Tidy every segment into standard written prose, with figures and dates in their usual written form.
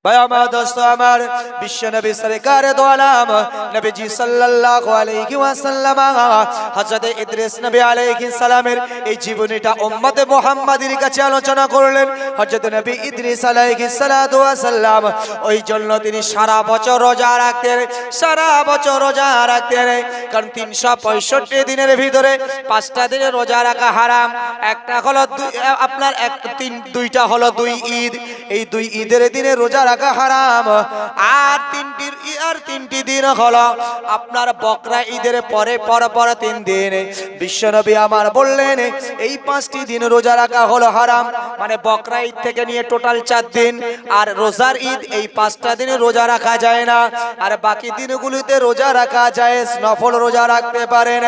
ভাই আমার দোস্ত আমার বিশ্ব নবী সরকার দো আলম নবীজি সাল্লাল্লাহু আলাইহি ওয়াসাল্লাম হযরত ইদ্রিস নবী আলাইহিস সালামের এই জীবনীটা উম্মতে মুহাম্মাদীর কাছে আলোচনা করলেন। হযরত নবী ইদ্রিস আলাইহিস সালাতু ওয়াসাল্লাম ওই জন্য তিনি সারা বছর রোজা রাখতেন, সারা বছর রোজা রাখতেন। কারণ 365 দিনের ভিতরে 5টা দিনে রোজা রাখা হারাম। একটা হলো আপনার দুইটা হলো দুই ঈদ, এই দুই ঈদের দিনে রোজা রাখা হারাম। আর তিনটি দিন হলো আপনার বকরা ঈদের পরে পর 3 দিন। বিশ্বনবী আমার বললেন এই 5টি দিন রোজা রাখা হলো হারাম, মানে বকরা ঈদ থেকে নিয়ে টোটাল 4 দিন। আর রোজার ঈদ এই 5টা দিনে রোজা রাখা যায় না, আর বাকি দিনগুলিতে রোজা রাখা যায়, নফল রোজা রাখতে পারেন।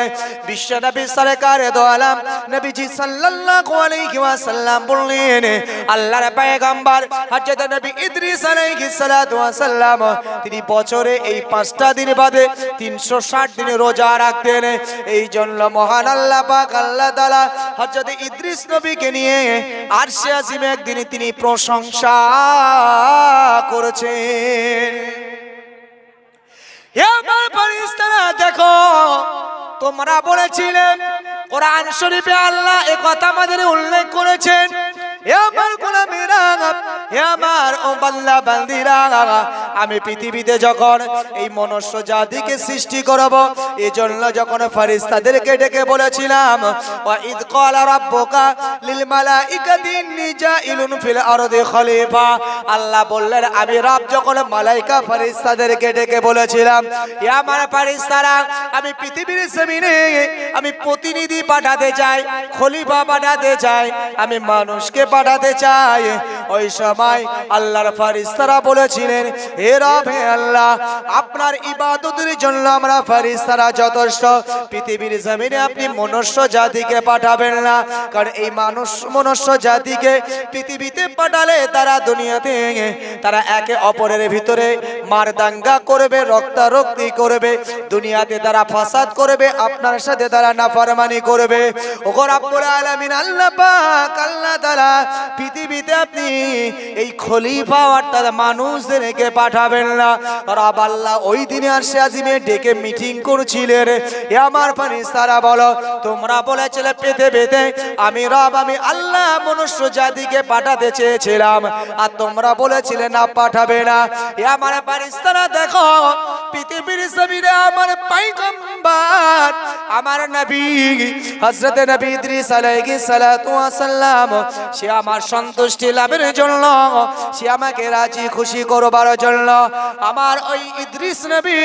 বিশ্বনবী সরকার দো আলম নবীজি সাল্লাল্লাহু আলাইহি ওয়াসাল্লাম বললেন আল্লাহর পয়গম্বর হযরত নবী ইদ্রিস আলাইহিস সালাতু ওয়াসাল্লাম তিনি বছরে এই 5টা দিন বাদে 360 দিনে রোজা রাখতেন। এই জন্য মহান আল্লাহ পাক আল্লাহ তাআলা হযরত ইদ্রিস নবীকে নিয়ে আরশে আজিমে একদিন তিনি প্রশংসা করেছেন। হে আমার ফেরেশতারা দেখো, তোমরা বলেছিলেন কোরআন শরীফে আল্লাহ এই কথা আমাদের উল্লেখ করেছেন, হে আমার গোলামেরা, হে আমার ও বান্দা বান্দিরা, আমি পৃথিবীতে যখন এই মনুষ্য জাতিকে সৃষ্টি করব, এজন্য যখন ফেরেশতাদেরকে ডেকে বলেছিলাম ওয়া ইদ ক্বালা রাব্বুকা লিল মালাইকাতি ইন্নী জাইলুন ফিল আরদি খলিফা, আল্লাহ বললেন আমি রব যখন মালাইকা ফেরেশতাদেরকে ডেকে বলেছিলাম হে আমার ফেরেশতারা, আমি পৃথিবীর জমিনে আমি প্রতিনিধি পাঠাতে চাই, খলিফা পাঠাতে চাই, আমি মানুষকে পাঠাতে চাই। ওই সময় আল্লাহর ফেরেশতারা বলেছিলেন হে রব, হে আল্লাহ, আপনার ইবাদতের জন্য আমরা ফেরেশতারা যথেষ্ট, পৃথিবীর জমিনে আপনি মনুষ্য জাতিকে পাঠাবেন না। কারণ এই মনুষ্য জাতিকে পৃথিবীতে পাঠালে তারা দুনিয়াতে তারা একে অপরের ভিতরে মারদাঙ্গা করবে, রক্তারক্তি করবে, দুনিয়াতে তারা ফাসাদ করবে, আপনার সাথে তারা নাফরমানি করবে। ওগো রব্বুল আলামিন আল্লাহ পাক আল্লাহ তাআলা পৃথিবীতে আপনি এই খলিফা অর্থাৎ মানুষদেরকে পাঠাবেন না। রব আল্লাহ ওই দিনে আরশে আজিমে ডেকে মিটিং করছিলেন, হে আমার ফেরেশতারা বলো, তোমরা বলেছিলে পেতে পেতে আমি রব আমি আল্লাহ মনুষ্য জাতিকে পাঠাতে চেয়েছিলাম, আর তোমরা বলেছিলে না পাঠাবে না। হে আমার ফেরেশতারা দেখো, পৃথিবীর জমিনে আমার পয়গম্বর আমার নবী হযরত নবী ইদ্রিস আলাইহিস সালাতু ওয়াসাল্লাম সে আমার সন্তুষ্টি লাভের জন্য, সে আমাকে রাজি খুশি করবার জন্য আমার ওই ইদ্রিস নবী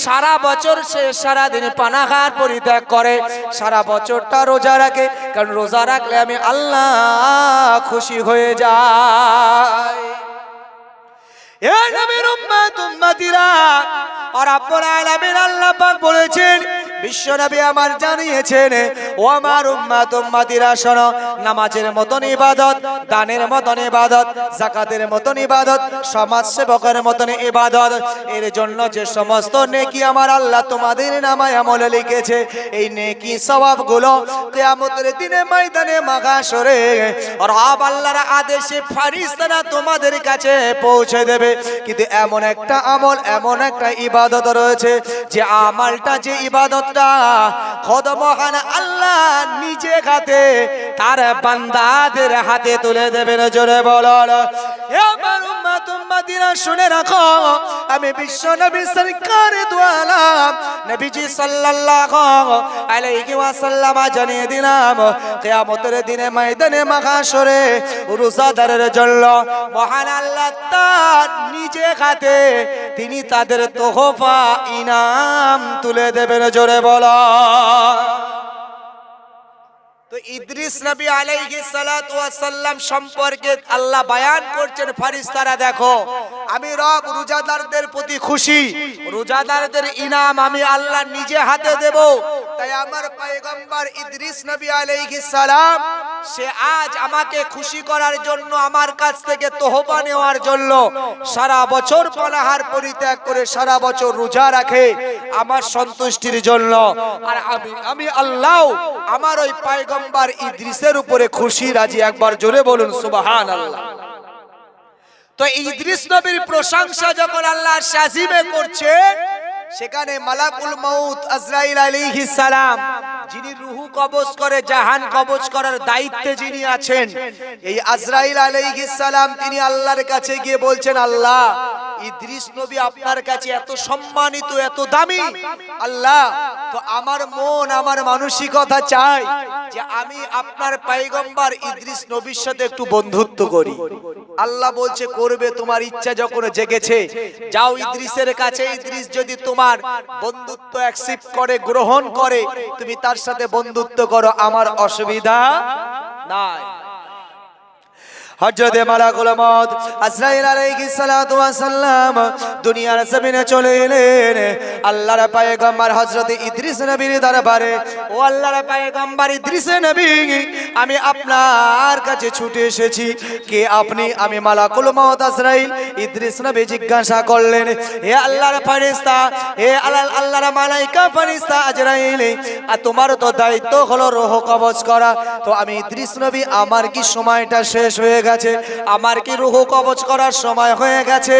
সারা বছর সে সারা দিন পানাহার পরিত্যাগ করে, সারা বছরটা রোজা রাখে, কারণ রোজা রাখলে আমি আল্লাহ খুশি হয়ে যাই। হে নবীর উম্মত উম্মতিরা, আর রব্বুল আলামিন আল্লাহ পাক বলেছেন, বিশ্ব নবী আমার জানিয়েছেন ও আমার উম্মত উম্মতিরা শোনো, নামাজের মতন ইবাদত, দানের মতন ইবাদত, যাকাতের মতন ইবাদত, সমাজ সেবকের মতন ইবাদত, এর জন্য যে সমস্ত নেকি আমার আল্লাহ তোমাদের নামায় আমলে লিখেছে, এই নেকি সওয়াবগুলো কিয়ামতের দিনে ময়দানে মাহশরে রব আল্লাহর আদেশে ফেরেশতারা তোমাদের কাছে পৌঁছে দেবে। কিন্তু এমন একটা আমল, এমন একটা ইবাদত রয়েছে যে আমলটা, যে ইবাদত খোদ মহান আল্লাহ নিজে হাতে তার বান্দাদের হাতে তুলে দেবেন। জোরে বলো হে আমার উম্মত উম্মতিরা, শুনে রাখো, আমি বিশ্ব নবী সরকার দো আলম নবীজি সাল্লাল্লাহু আলাইহি ওয়াসাল্লাম জানিয়ে দিলাম কিয়ামতের দিনে ময়দানে মাহশরে রোজাদারের জন্য মহান আল্লাহ তার নিজে হাতে তিনি তাদের তোহফা ইনাম তুলে দেবেন। জোরে বলো। তো ইদ্রিস নবী আলাইহিস সালাতু ওয়াসাল্লাম সম্পর্কে আল্লাহ বয়ান করছেন, ফেরেশতারা দেখো, আমি রব রোজাদারদের প্রতি খুশি, রোজাদারদের ইনাম আমি আল্লাহ নিজে হাতে দেব। তাই আমার পয়গম্বর ইদ্রিস নবী আলাইহিস সালাম সে আজ আমাকে খুশি করার জন্য, আমার কাছ থেকে তোহফা নেওয়ার জন্য সারা বছর পানাহার পরিত্যাগ করে সারা বছর রোজা রাখে আমার সন্তুষ্টির জন্য। আর আমি আল্লাহ আমার ওই পয়গম্বর ইদ্রিসের উপরে খুশি রাজি। একবার জোরে বলুন সুবহানাল্লাহ। তো ইদ্রিস নবীর প্রশংসা যখন আল্লাহ শাজিমে করছে, সেখানে মালাকুল মউত আজরাইল আলাইহিস সালাম, যিনি রূহ কবজ করে, জাহান কবজ করার দায়িত্বে যিনি আছেন, এই আজরাইল আলাইহিস সালাম তিনি আল্লাহর কাছে গিয়ে বলছেন, আল্লাহ ইদ্রিস নবী আপনার কাছে এত সম্মানিত, এত দামি, আল্লাহ তো আমার মন, আমার মানসিকতা চাই যে আমি আপনার পয়গম্বর ইদ্রিস নবীর সাথে একটু বন্ধুত্ব করি। আল্লাহ বলছে করবে, তোমার ইচ্ছা যখন জেগেছে যাও ইদ্রিসের কাছে, ইদ্রিস যদি তোমার বন্ধুত্ব অ্যাকসেপ্ট করে, গ্রহণ করে, তুমি তার সাথে বন্ধুত্ব করো, আমার অসুবিধা নাই। হযরত মালাকুল মউত আজরাইল আলাইহিস সালাতু ওয়াস সালাম দুনিয়ার জমিনে চলে এলেন আল্লাহর পয়গম্বর হযরত ইদ্রিস নবীর দরবারে। ও আল্লাহর পয়গম্বর ইদ্রিস নবী, আমি আপনার কাছে ছুটে এসেছি। কে আপনি? আমি মালাকুল মউত আজরাইল। ইদ্রিস নবী জিজ্ঞাসা করলেন, হে আল্লাহর ফেরেশতা, হে আল্লাহর মালায়েকা ফেরেশতা আজরাইল, তোমার তো দায়িত্ব হলো রূহ কবজ করা। তো আমি ইদ্রিস নবী, আমার কি সময়টা শেষ হয়ে গেছে? আমার কি রূহ কবজ করার সময় হয়ে গেছে?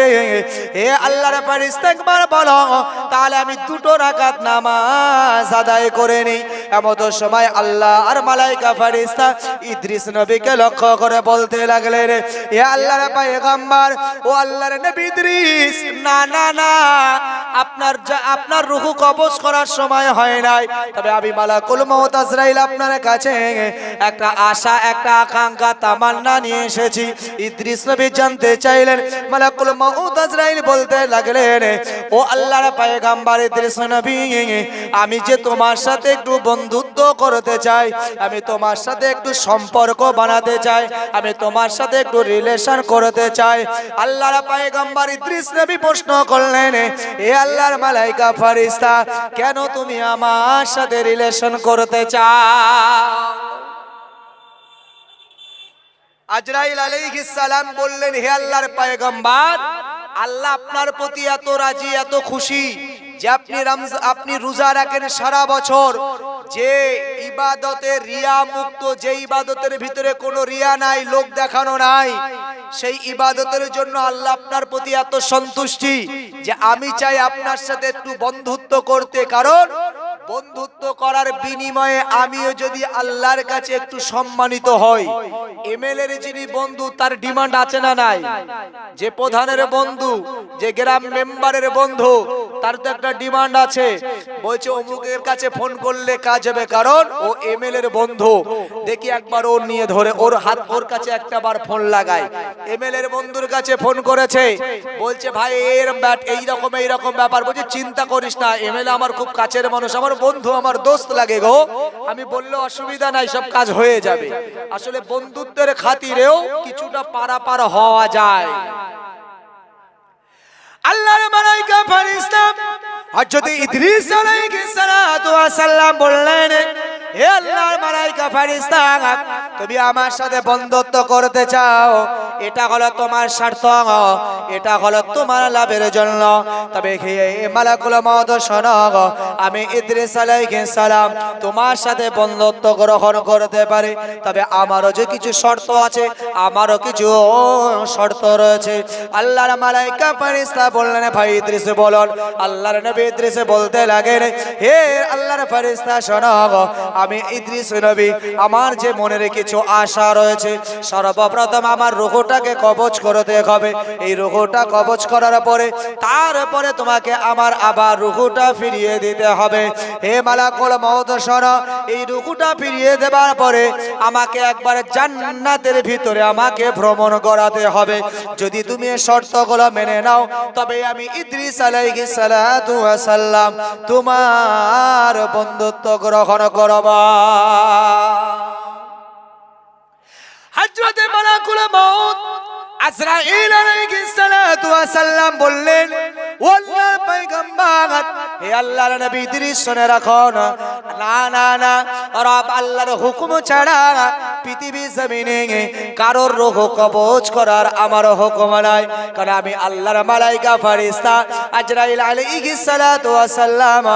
হে আল্লাহর ফেরেশতা একবার বলো, তাহলে আমি 2 রাকাত নামাজ আদায় করে নেই। এমন সময় আল্লাহ আর মালায়েকা ফেরেশতা ইদ্রিস নবীকে লক্ষ্য করে বলতে লাগলেন, হে আল্লাহর পয়গম্বর, ও আল্লাহর নবী ইদ্রিস, না না না, আপনার রূহ কবজ করার সময় হয় নাই। তবে আমি মালাকুল মউত আজরাইল আপনার কাছে একটা আশা, একটা আকাঙ্ক্ষা, তামান্না নিয়ে এসেছি। ইদ্রিস নবী জানতে চাইলেন, মালাকুল মউত আজরাইল বলতে লাগলেন, ও আল্লাহর পয়গম্বর ইদ্রিস নবী, আমি যে তোমার সাথে একটু বন্ধুত্ব করতে চাই, আমি তোমার সাথে একটু সম্পর্ক বানাতে চাই, আমি তোমার সাথে একটু রিলেশন করতে চাই। আল্লাহর পয়গম্বর ইদ্রিস নবী প্রশ্ন করলেন, এ আল্লাহর মালায়েকা ফেরেশতা, কেন তুমি আমার সাথে রিলেশন করতে চাও? আজরাইল আলাইহিস সালাম বললেন, হে আল্লাহর পয়গম্বর, আল্লাহ আপনার প্রতি এত রাজি, এত খুশি যে আপনি রোজা রাখেন সারা বছর, যে ইবাদতে রিয়া মুক্ত, যে ইবাদতের ভিতরে কোনো রিয়া নাই, লোক দেখানো নাই, সেই ইবাদতের জন্য আল্লাহ আপনার প্রতি এত সন্তুষ্টি যে আমি চাই আপনার সাথে একটু বন্ধুত্ব করতে। কারণ বন্ধুত্ব করার বিনিময়ে আমিও যদি আল্লাহর কাছে একটু সম্মানিত হই। এমএলএর যিনি বন্ধু, তার ডিমান্ড আছে না নাই? যে প্রধানের বন্ধু, যে গ্রাম মেম্বারের বন্ধু, তার তো একটা ডিমান্ড আছে। বলছে অমুকের কাছে ফোন করলে কাজ হবে, কারণ ও এমএলএর বন্ধু। দেখি একবার ওর নিয়ে ধরে, ওর কাছে একটা বার ফোন লাগায়। এমএলএর বন্ধুর কাছে ফোন করেছে, বলছে ভাই এইরকম ব্যাপার। বলছে চিন্তা করিস না, এমএলএ আমার খুব কাছের মানুষ, আমার বন্ধু, আমার দোস্ত লাগে গো। আমি বললে অসুবিধা নাই, সব কাজ হয়ে যাবে। আসলে বন্ধুত্বের খাতিরেও কিছুটা পারাপার হওয়া যায়। আল্লাহর মালায়েকা ফেরেশতা হযরত ইদ্রিস আলাইহিস সালাতু ওয়াস সালাম বললেন, হে আল্লাহর মালায়েকা ফেরেশতা, তুমি আমার সাথে বন্ধুত্ব করতে চাও, এটা হলো তোমার স্বার্থ, এটা হলো তোমার লাভের জন্য। তবে হে মালাকুল মউত শোনো, আমি ইদ্রিস আলাইহিস সালাম তোমার সাথে বন্ধুত্ব গ্রহণ করতে পারি, তবে আমারও যে কিছু শর্ত আছে, আমারও কিছু শর্ত রয়েছে। আল্লাহর মালায়েকা ফেরেশতা বললেন, ভাই ইদ্রিস বলুন। আল্লাহর নবী ইদ্রিস বলতে লাগেন, হে আল্লাহর ফেরেশতা শোনো, আমি ইদ্রিস নবী, আমার যে মনের কিছু আশা রয়েছে, সর্বপ্রথম আমার রূহটাকে কবজ করতে হবে। এই রূহটা কবজ করার পরে তারপরে তোমাকে আমার আবার রূহটা ফিরিয়ে দিতে হবে। হে মালাকুল মউত শোনো, এই রূহটা ফিরিয়ে দেবার পরে আমাকে একবার জান্নাতের ভিতরে আমাকে ভ্রমণ করাতে হবে। যদি তুমি এই শর্তগুলো মেনে নাও, তবে আমি ইদ্রিস আলাইহিস সালাতু ওয়াস সালাম তোমার বন্ধুত্ব গ্রহণ করব। হযরত মালাকুল মউত আজরাইল আলাইহিস সালাতু ওয়াস সালাম বললেন, ও আল্লাহর পয়গম্বর, হে আল্লাহর নবী ইদ্রিস শুনে রাখুন, না না না, রব আল্লাহর হুকুম ছাড়া পৃথিবী জমিনে কারোর রূহ কবজ করার আমার হুকুম নাই। কারণ আমি আল্লাহর মালাইকা ফেরেশতা আজরাইল আলাইহিস সালাতু ওয়াস সালাম,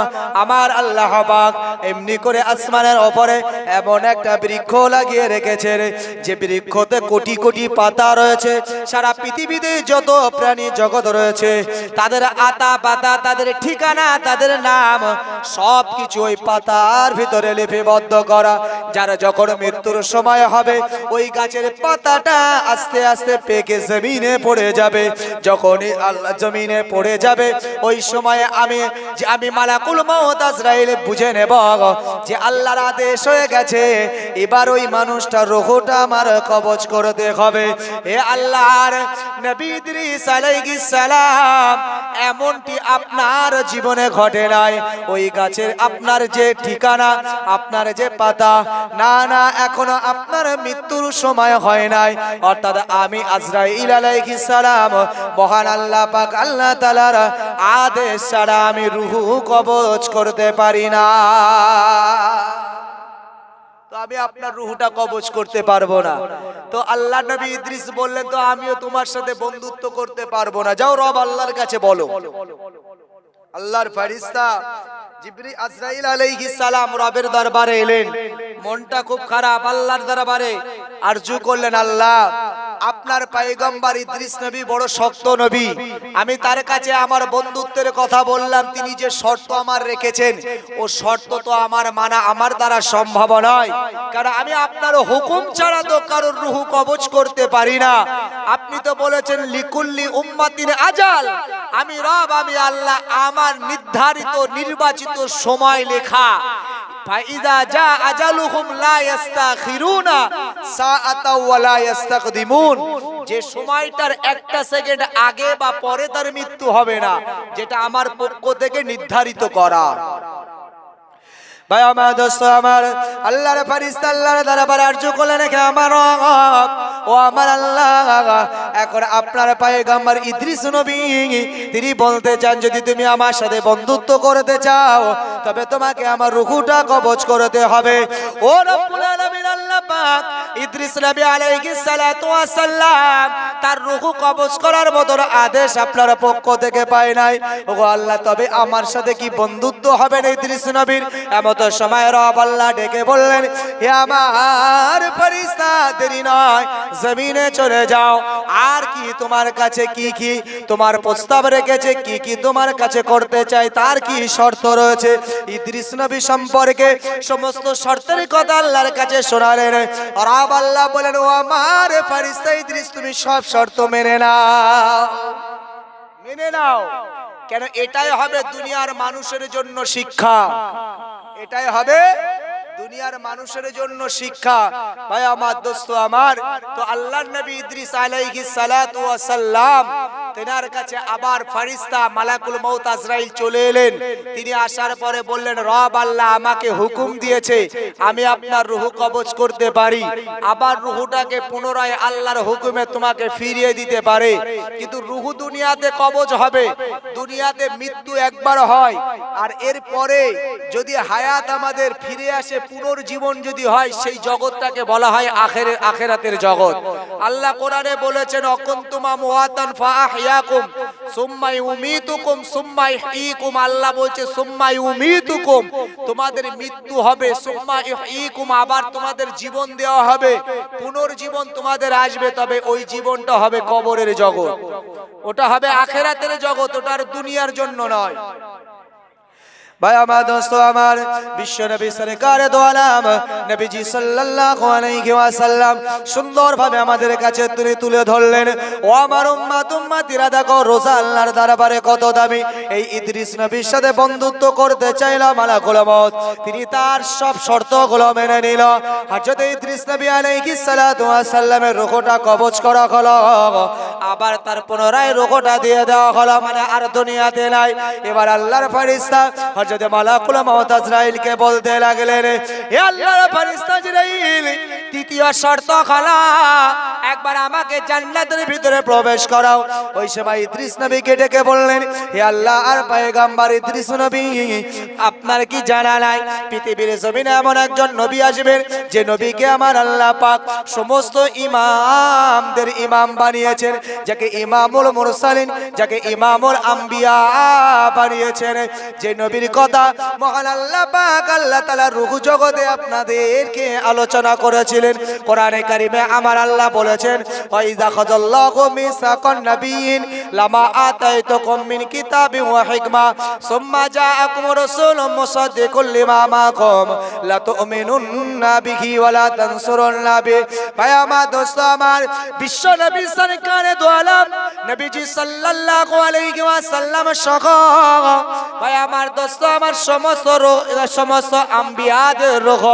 আমার আল্লাহ পাক এমনি করে আসমানের উপরে এমন একটা বৃক্ষ লাগিয়ে রেখেছেন যে বৃক্ষতে কোটি কোটি পাতা রয়েছে। সারা পৃথিবীতে যত প্রাণী জগৎ রয়েছে তাদের আতা পাতা, তাদের ঠিকানা, তাদের নাম সব কিছু ওই পাতার ভিতরে লিপিবদ্ধ করা। যারা যখন মৃত্যুর সময় হবে ওই গাছের পাতাটা আস্তে আস্তে পেকে জমিনে পড়ে যাবে। যখনই আল্লাহ জমিনে পড়ে যাবে ওই সময় আমি মালাকুল মউত আজরাইল বুঝে নেব যে আল্লাহর আদেশ হয়ে গেছে, এবার ওই মানুষটার রূহটা আমার কবজ করতে হবে। হে আল্লাহর নবী ইদ্রিস আলাইহিস সালাম, এমনটি আপনার জীবনে ঘটে নাই। ওই গাছের আপনার যে ঠিকানা, আপনার যে পাতা, না না, এখনো আপনার মৃত্যুর সময় হয় নাই। অর্থাৎ আমি আজরাইল আলাইহিস সালাম মহান আল্লাহ পাক আল্লাহ তাআলার আদেশ ছাড়া আমি রূহ কবজ করতে পারি না। তো আমি আপনার রূহটা কবজ করতে পারবো না। তো আল্লাহ নবী ইদ্রিস বললেন, তো আমিও তোমার সাথে বন্ধুত্ব করতে পারবো না, যাও রব আল্লাহর কাছে বলো। আল্লাহর ফেরেশতা জিবরিল আজরাইল আলাইহিস সালাম রবের দরবারে এলেন, মনটা খুব খারাপ, আল্লাহর দরবারে আরজু করলেন, আল্লাহ আপনার পয়গম্বর ইদ্রিস নবী বড় শক্ত নবী, আমি তার কাছে আমার বন্ধুত্বের কথা বললাম, তিনি যে শর্ত আমার রেখেছেন ও শর্ত তো আমার মানা আমার দ্বারা সম্ভব নয়। কারণ আমি আপনার হুকুম ছাড়া তো কারোর রূহ কবজ করতে পারি না। আপনি তো বলেছেন লিকুল্লি উম্মাতিন আজাল, আমি রব, আমি আল্লাহ, আমার নির্ধারিত নির্বাচিত সময় লেখা। ফাইদা জা আজালুহুম লা ইস্তাখিরুনা সাআতা ওয়া লা ইস্তাকদিমুন, যে সময়টার একটা সেকেন্ড আগে বা পরে তার মৃত্যু হবে না, যেটা আমার পক্ষ থেকে নির্ধারিত করা। ভাই আমার দোস্ত আমার, আল্লাহর ফেরেশতা আল্লাহর দরবারে আরজু করলেন, আমার রব ও আমার আল্লাহ, এখন আপনার পয়গম্বর ইদ্রিস নবী তিনি বলতে চান, যদি তুমি আমার সাথে বন্ধুত্ব করতে চাও তবে তোমাকে আমার রূহটা কবজ করতে হবে। ও রব্বুল আলামিন আল্লাহ পাক ইদ্রিস নবী আলাইহিস সালাতু ওয়াস সালাম তার রূহ কবজ করার মতো আদেশ আপনার পক্ষ থেকে পায় নাই। ও আল্লাহ, তবে আমার সাথে কি বন্ধুত্ব হবে না ইদ্রিস নবীর? এমন সময় রব আল্লাহ ডেকে বললেন, হে আমার ফেরেশতা, দেরি নয়, জমিনে চলে যাও। আর কি তোমার কাছে কি কি তোমার প্রস্তাব রেখেছে, কি কি তোমার কাছে করতে চাই, তার কি শর্ত রয়েছে? ইদ্রিস নবী সম্পর্কে সমস্ত শর্তের কথা আল্লাহর কাছে শোনালেন। রব আল্লাহ বলেন, ও আমার ফেরেশতা ইদ্রিস, তুমি সব শর্ত মেনে নাও, মেনে নাও। কেন? এটাই হবে দুনিয়ার মানুষের জন্য শিক্ষা, এটাই হবে দুনিয়ার মানুষের জন্য শিক্ষা। ভাই আমার দোস্ত আমার, তো আল্লাহর নবী ইদ্রিস আলাইহিস সালাতু ওয়াস সালাম তেনার কাছে আবার ফেরেশতা মালাকুল মউত আজরাইল চলে এলেন। তিনি আসার পরে বললেন, রব আল্লাহ আমাকে হুকুম দিয়েছে আমি আপনার রূহ কবজ করতে পারি, আবার রূহটাকে পুনরায় আল্লাহর হুকুমে তোমাকে ফিরিয়ে দিতে পারে। কিন্তু রূহ দুনিয়াতে কবজ হবে, দুনিয়াতে মৃত্যু একবার হয়, আর এরপরে যদি হায়াত আমাদের ফিরে আসে, পুনর্জীবন যদি হয়, সেই জগৎটাকে বলা হয় আখিরাতের জগৎ। আল্লাহ কোরআনে বলেছেন, অকুনতুমা মুওয়াতান ফাআহইয়াকুম সুম্মা ইউমীতুকুম সুম্মা ইহয়ীকুম। আল্লাহ বলছে সুম্মা ইউমীতুকুম, তোমাদের মৃত্যু হবে, সুম্মা ইহয়ীকুম, আবার তোমাদের জীবন দেওয়া হবে, পুনর্জীবন তোমাদের আসবে। তবে ওই জীবনটা হবে কবরের জগৎ, ওটা হবে আখিরাতের জগৎ, ওটা আর দুনিয়ার জন্য নয়। ভাই আমার দোস্ত আমার, বিশ্ব নবী সরকার দো আলম নবীজি সাল্লাল্লাহু আলাইহি ওয়াসাল্লাম সুন্দরভাবে আমাদের কাছে তুলে ধরলেন, ও আমার উম্মত উম্মতিরা, দেখো রোজা আল্লাহর দরবারে কত দামি। এই ইদ্রিস নবীর সাথে বন্ধুত্ব করতে চাইলাম মালাকুল মউত, তিনি তার সব শর্তগুলো মেনে নিল। হযরত ইদ্রিস নবী আলাইহিস সালাতু ওয়াস সালামের রূহটা কবজ করা হলো, আবার তার পুনরায় রূহটা দিয়ে দেওয়া হলো, মানে আর দুনিয়াতে নাই। এবার আল্লাহর ফেরেশতা হযরত মালাকুল মউত আজরাইলকে বলতে লাগলেন, হে আল্লাহর ফেরেশতা আজরাইল, তৃতীয় শর্ত হলো একবার আমাকে জান্নাতের ভিতরে প্রবেশ করাও। ওই সময় ইদ্রিস নবীকে ডেকে বললেন, হে আল্লাহ আর পয়গম্বর ইদ্রিস নবী, আপনার কি জানা নাই পৃথিবীর জমিনে এমন একজন নবী আসবেন যে নবীকে আমার আল্লাহ পাক সমস্ত ইমামদের ইমাম বানিয়েছেন, যাকে ইমামুল মুরসালিন, যাকে ইমামুল আম্বিয়া বানিয়েছেন। যে নবীর কথা মহান আল্লাহ পাক আল্লাহ তাআলা রূহ জগতে আপনাদেরকে আলোচনা করেছিলেন। কোরআনে কারিমে আমার আল্লাহ বলেছেন, ওয়াইযা খাযাল্লাহু মিসাকান নাবিয়িন লামা আতাইতুকুম মিন কিতাবিন ওয়া হিকমা সুম্মা জাআকুম রাসূলুম মুসাদ্দিকুল লিমা মাআকুম লা তুমিনুন্না বিহি ওয়া লা তানসুরুন্না বিহি। ভাই আমার দোস্ত আমার, বিশ্ব নবী সরকারে দো আলম নবীজি সাল্লাল্লাহু আলাইহি ওয়াসাল্লাম সহ ভাই আমার দোস্ত আমার সমস্ত আম্বিয়াদের রূহ,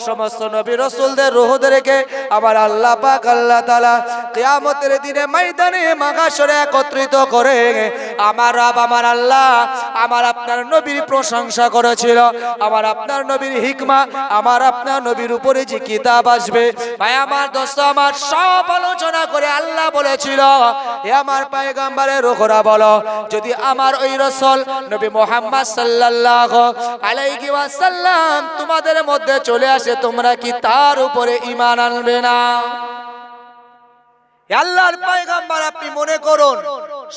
সমস্ত নবী রাসূলদের রূহদেরকে আমার আল্লাহ পাক আল্লাহ তাআলা কিয়ামতের দিনে ময়দানে মাহশরে একত্রিত করে আমার রব আমার আল্লাহ আমার আপনার নবীর প্রশংসা করেছিল। আমার আপনার নবীর হিকমা, আমার আপনার নবীর উপরে যে কিতাব আসবে ভাই আমার দোস্ত আমার সব আলোচনা করে আল্লাহ বলেছিল, হে আমার পয়গম্বরের রূহরা বলো, যদি আমার ওই রাসূল নবী মুহাম্মদ সাল্লাল্লাহু আলাইহি ওয়াসাল্লাম তোমাদের মধ্যে চলে আসে, তোমরা কি তার উপরে ঈমান আনবে না? আল্লাহর পয়গম্বর, আপনি মনে করুন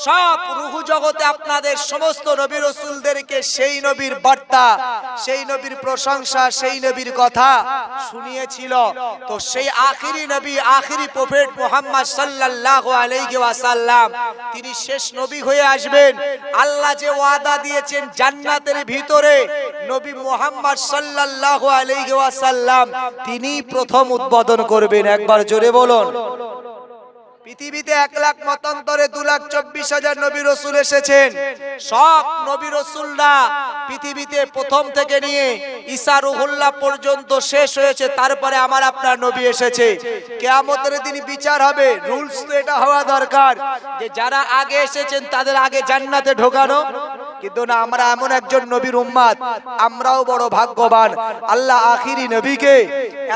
সব রূহ জগতে আপনাদের সমস্ত নবী রাসূলদেরকে সেই নবীর বার্তা, সেই নবীর প্রশংসা, সেই নবীর কথা শুনিয়েছিল। তো সেই আখিরি নবী, আখিরি প্রফেট মুহাম্মদ সাল্লাল্লাহু আলাইহি ওয়াসাল্লাম তিনি শেষ নবী হয়ে আসবেন। আল্লাহ যে ওয়াদা দিয়েছেন জান্নাতের ভিতরে নবী মুহাম্মদ সাল্লাল্লাহু আলাইহি ওয়াসাল্লাম তিনি প্রথম উদ্বোধন করবেন। একবার জোরে বলুন। পৃথিবীতে 1 লাখ মতান্তরে 2,24,000 নবী রাসূল এসেছেন। সব নবী রাসূলরা পৃথিবীতে প্রথম থেকে নিয়ে ঈসা রুহুল্লাহ পর্যন্ত শেষ হয়েছে, তারপরে আমার আপনার নবী এসেছে। কিয়ামতের দিন বিচার হবে। রুলস তো এটা হওয়া দরকার যে যারা আগে এসেছেন তাদের আগে জান্নাতে ঢোকানো, কিন্তু না, আমরা এমন একজন নবীর উম্মত, আমরাও বড় ভাগ্যবান। আল্লাহ আখিরি নবীকে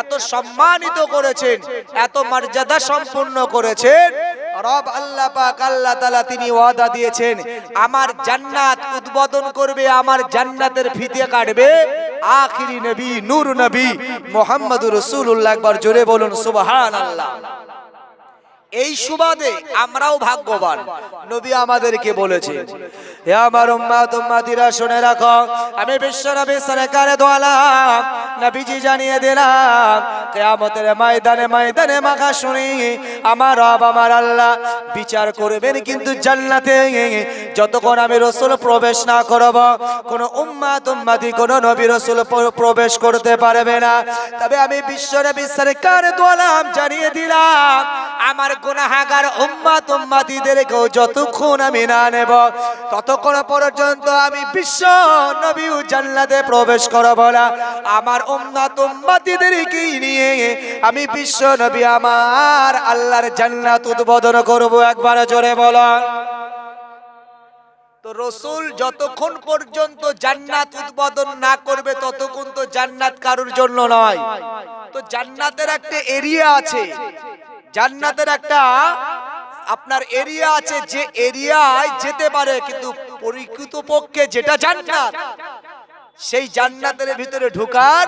এত সম্মানিত করেছেন, এত মর্যাদা সম্পন্ন করেছেন। রব আল্লাহ পাক আল্লাহ তাআলা তিনি ওয়াদা দিয়েছেন আমার জান্নাত উদ্বোধন করবে, আমার জান্নাতের ফিতে কাটবে আখিরি নবী নূর নবী মুহাম্মদুর রাসূলুল্লাহ। একবার জোরে বলুন সুবহানাল্লাহ। এই সুবাদে আমরাও ভাগ্যবান। নবী আমাদেরকে বলেছেন, হে আমার উম্মত উম্মতিরা শুনে রাখো, আমি বিশ্ব নবী সরকারে দো আলম নবীজি জানিয়ে দিলাম কিয়ামতের ময়দানে ময়দানে মাহশরে আমার রব আমার আল্লাহ বিচার করবেন, কিন্তু জান্নাতে যতক্ষণ আমি রাসূল প্রবেশ না করব কোন উম্মত উম্মতি কোন নবী রাসূল প্রবেশ করতে পারবে না। তবে আমি বিশ্ব নবী সরকারে দো আলম জানিয়ে দিলাম আমার গুনাহগার উম্মত উম্মতিদেরকেও যতক্ষণ আমি না নেব ততক্ষণ পর্যন্ত আমি বিশ্ব নবী জান্নাতে প্রবেশ করব না। আমার উম্মত উম্মতিদেরকে নিয়ে আমি বিশ্ব নবী আমার আল্লাহর জান্নাত উদ্বোধন করব। একবার জোরে বলো। তো রাসূল যতক্ষণ পর্যন্ত জান্নাত উদ্বোধন না করবে ততক্ষণ তো জান্নাত কারোর জন্য নয়। তো জান্নাতের একটা এরিয়া আছে, জান্নাতের একটা আপনার এরিয়া আছে, যে এরিয়ায় যেতে পারে, কিন্তু প্রকৃতপক্ষে যেটা জান্নাত সেই জান্নাতের ভিতরে ঢোকার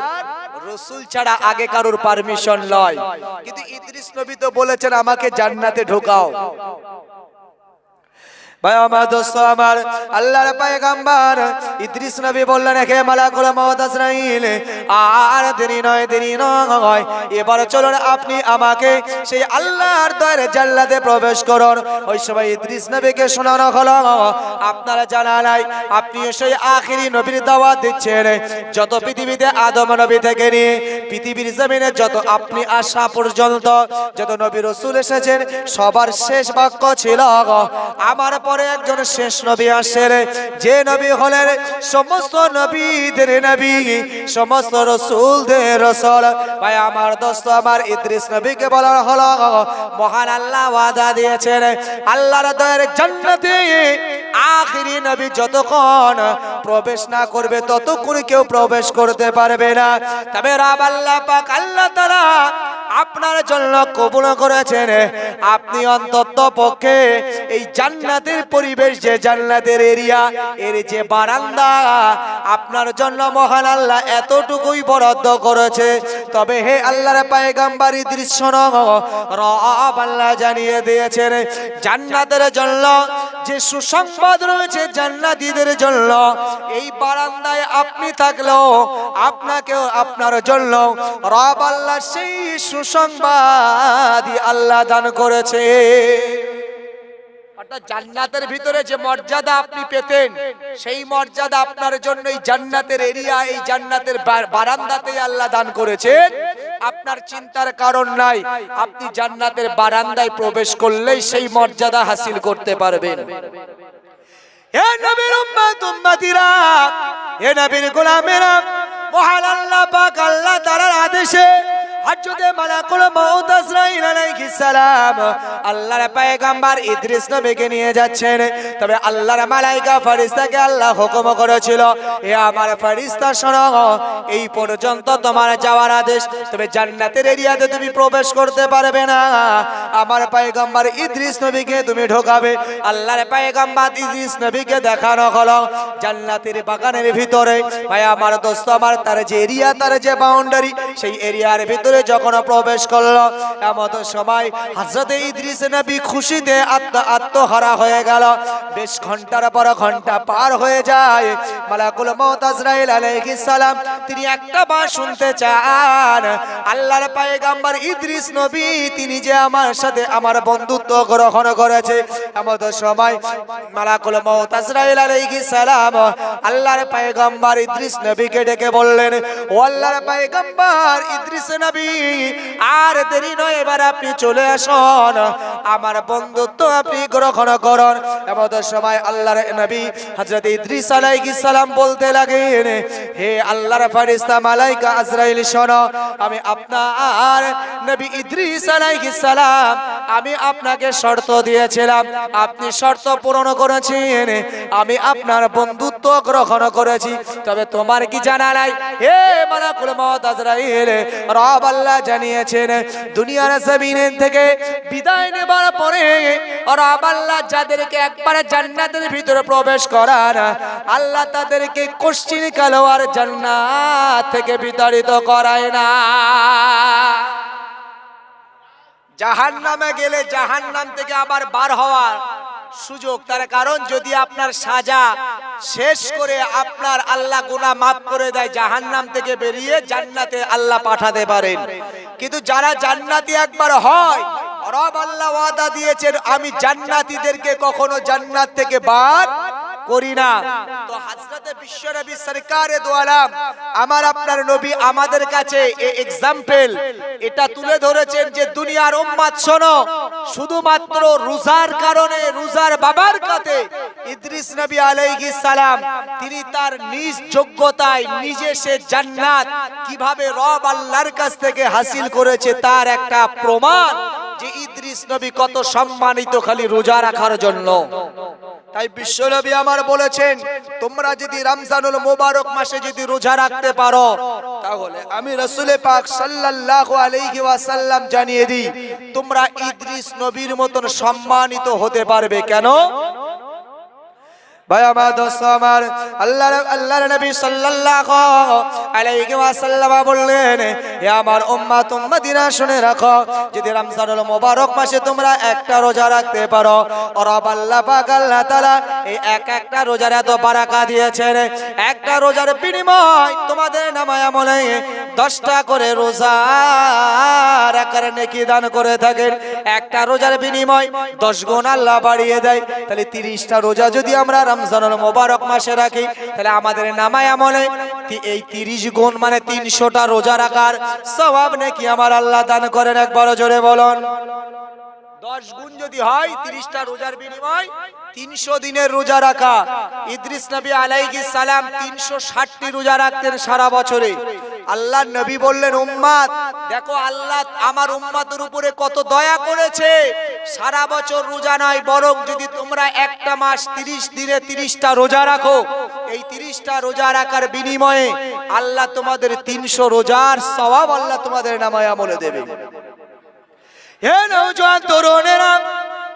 রাসূল ছাড়া আগে কারোর পারমিশন নয়। কিন্তু ইদ্রিস নবী তো বলেছেন আমাকে জান্নাতে ঢোকাও। ভাই আমার দোস্ত আমার, আল্লাহর পয়গম্বর ইদ্রিস নবী বললেন, হে মালাকুল মউত আজরাইল, আর দেরি নয়, এবার চলুন আপনি আমাকে সেই আল্লাহর দয়ার জান্নাতে প্রবেশ করুন। ওই সময় ইদ্রিস নবীকে শোনানো হলো, আপনারা জানা নাই আপনি সেই আখিরি নবীর দাওয়াত দিচ্ছেন। যত পৃথিবীতে আদম নবী থেকে নিয়ে পৃথিবীর জমিনে যত আপনি আসা পর্যন্ত যত নবী রাসূল এসেছেন সবার শেষ বাক্য ছিল আমার পরে একজন শেষ নবী আসেন, যে নবী হলেন সমস্ত নবীদের নবী, সমস্ত রাসূলদের রাসূল। ভাই আমার দোস্ত আমার, ইদ্রিস নবীকে বলা হলো মহান আল্লাহ ওয়াদা দিয়েছেন আল্লাহর দয়ার জান্নাতে আখিরি নবী যতক্ষণ প্রবেশ না করবে ততক্ষণ কেউ প্রবেশ করতে পারবে না। তবে রব আল্লাহ পাক আল্লাহ তাআলা আপনার জন্য কবুল করেছেন, আপনি অন্তত পক্ষে এই জান্নাতের পরিবেশ, যে জান্নাতের এরিয়া, এর যে বারান্দা আপনার জন্য মহান আল্লাহ এতটুকুই বরাদ্দ করেছে। তবে হে আল্লাহর পয়গম্বর ইদ্রিস শোনো, রব আল্লাহ জানিয়ে দিয়েছেন জান্নাতের জন্য যে সুসংবাদ রয়েছে জান্নাতীদের জন্য। এই বারান্দায় আপনি থাকলেও আপনাকেও আপনার জন্য রব আল্লাহ সেই সুসংবাদ আল্লাহ দান করেছে। অর্থাৎ জান্নাতের ভিতরে যে মর্যাদা আপনি পেতেন, সেই মর্যাদা আপনার জন্য এই জান্নাতের এরিয়া, এই জান্নাতের বারান্দাতে আল্লাহ দান করেছেন। আপনার চিন্তার কারণ নাই, আপনি জান্নাতের বারান্দায় প্রবেশ করলেই সেই মর্যাদা হাসিল করতে পারবেন। হে নবীর উম্মত উম্মতিরা, হে নবীর গোলামেরা, মহান আল্লাহ পাক আল্লাহ তাআলার আদেশে হযরতে মালাকুল মউত আজরাইল আলাইহিস সালাম আল্লাহর পয়গম্বর ইদ্রিস নবীকে নিয়ে যাচ্ছেন। তবে আল্লাহর মালায়েকা ফেরেশতাকে আল্লাহ হুকুম করেছিল, হে আমার ফেরেশতা শোনো, এই পর্যন্ত তোমার যাওয়ার আদেশ, তবে জান্নাতের এরিয়াতে তুমি প্রবেশ করতে পারবে না। আমার পয়গম্বর ইদ্রিস নবীকে তুমি ঢোকাবে। আল্লাহর পয়গম্বর ইদ্রিস নবীকে দেখানো হলো জান্নাতের বাগানের ভিতরে। ভাই আমার দোস্ত আমার, তার যে এরিয়া, তার যে বাউন্ডারি, সেই এরিয়ার ভিতরে যখন প্রবেশ করলো, এমন সময় হযরত ইদ্রিস নবী খুশিতে আত্মহারা হয়ে গেল। বেশ ঘন্টার পর ঘন্টা পার হয়ে যায়। মালাকুল মউত আজরাইল আলাইহিস সালাম তিনি একটা বার শুনতে চান, আল্লাহর পয়গম্বর ইদ্রিস নবী তিনি যে আমার সাথে আমার বন্ধুত্ব গ্রহণ করেছে। এমন সময় মালাকুল মউত আজরাইল আলাইহিস সালাম আল্লাহর পয়গম্বর ইদ্রিস নবীকে ডেকে বললেন, ও আল্লাহর পয়গম্বর ইদ্রিস নবী, আর দেরি নয়, এবার আপনি চলে আসুন, আমার বন্ধুত্ব আপনি গ্রহণ করুন। এমন সময় আল্লাহর নবী হযরত ইদ্রিস আলাইহিস সালাম বলতে লাগেন, হে আল্লাহর ফেরেশতা মালায়েকা আজরাইল শোনো, আমি আপনার নবী ইদ্রিস আলাইহিস সালাম আমি আপনাকে শর্ত দিয়েছিলাম, আপনি শর্ত পূরণ করেছেন, আমি আপনার বন্ধুত্ব গ্রহণ করেছি। তবে তোমার কি জানা নাই, হে মালাকুল মউত আজরাইল, রব আল্লাহ জানিয়েছেন দুনিয়ার জমিন থেকে বিদায় নেবার পরে রব আল্লাহ যাদেরকে একবার জান্নাতের ভিতরে প্রবেশ করান, আল্লাহ তাদেরকে কোশ্চিন কালো আর জান্নাত থেকে বিতাড়িত করায় না। জাহান্নামে গেলে জাহান্নাম থেকে আবার বার হওয়ার সুযোগ, তার কারণ যদি আপনার সাজা শেষ করে আপনার আল্লাহ গুনাহ মাফ করে দেয়, জাহান্নাম থেকে বেরিয়ে জান্নাতে আল্লাহ পাঠাতে পারেন। কিন্তু যারা জান্নাতি একবার হয়, রব আল্লাহ ওয়াদা দিয়েছেন আমি জান্নাতীদেরকে কখনো জান্নাত থেকে বার করি না। তো হযরতে বিশ্বনবী সরকারে দো আলম আমার আপনার নবী আমাদের কাছে এই एग्जांपल এটা তুলে ধরেছেন যে দুনিয়ার উম্মত শোনো, শুধুমাত্র রোজার কারণে, রোজার বাবার কাছে ইদ্রিস নবী আলাইহিস সালাম তিনি তার নিজ যোগ্যতায় নিজে সে জান্নাত কিভাবে রব আল্লাহর কাছ থেকে হাসিল করেছে তার একটা প্রমাণ যে ইদ্রিস নবী কত সম্মানিত খালি রোজা রাখার জন্য। তাই বিশ্বনবী আমার বলেছেন, তোমরা যদি রমজানুল মুবারক মাসে যদি রোজা রাখতে পারো, তাহলে আমি রাসূল পাক সাল্লাল্লাহু আলাইহি ওয়াসাল্লাম জানিয়ে দিই, তোমরা ইদ্রিস নবীর মতন সম্মানিত হতে পারবে। কেন ভাই আমার দোস্ত আমার, আল্লাহর নবী সাল্লাল্লাহু আলাইহি ওয়াসাল্লাম বললেন, হে আমার উম্মত উম্মতিরা শুনে রাখো, যদি রমজানুল মুবারক মাসে তোমরা একটা রোজা রাখতে পারো, রব আল্লাহ পাক আল্লাহ তাআলা এই একটা রোজার এত বারাকা দিয়েছেন, একটা রোজার বিনিময় তোমাদের নামায় আমলে 10টা করে রোজা রাখার নেকি দান করে থাকেন। একটা রোজার বিনিময় 10 গুণ আল্লাহ বাড়িয়ে দেয়। তাহলে 30টা রোজা যদি আমরা রমজানুল মুবারক মাসে রাখি, তাহলে আমাদের নামায় আমলে এই 30 গুণ মানে 300টা রোজা রাখার সওয়াব নাকি আমার আল্লাহ দান করেন। একবার জোরে বলুন। 10 গুণ যদি হয় 30টা রোজার বিনিময় 300 দিনের রোজা রাখা। ইদ্রিস নবী আলাইহিস সালাম 360টি রোজা রাখতেন সারা বছরে। আল্লাহর নবী বললেন, উম্মত দেখো আল্লাহ আমার উম্মতের উপরে কত দয়া করেছে, সারা বছর রোজা নয়, বরং যদি তোমরা একটা মাস 30 দিনে 30টা রোজা রাখো, এই 30টা রোজা রাখার বিনিময়ে আল্লাহ তোমাদের 300 রোজার সওয়াব আল্লাহ তোমাদের নামায় আমলে দেবে। হে নওজোয়ান তরুণেরা,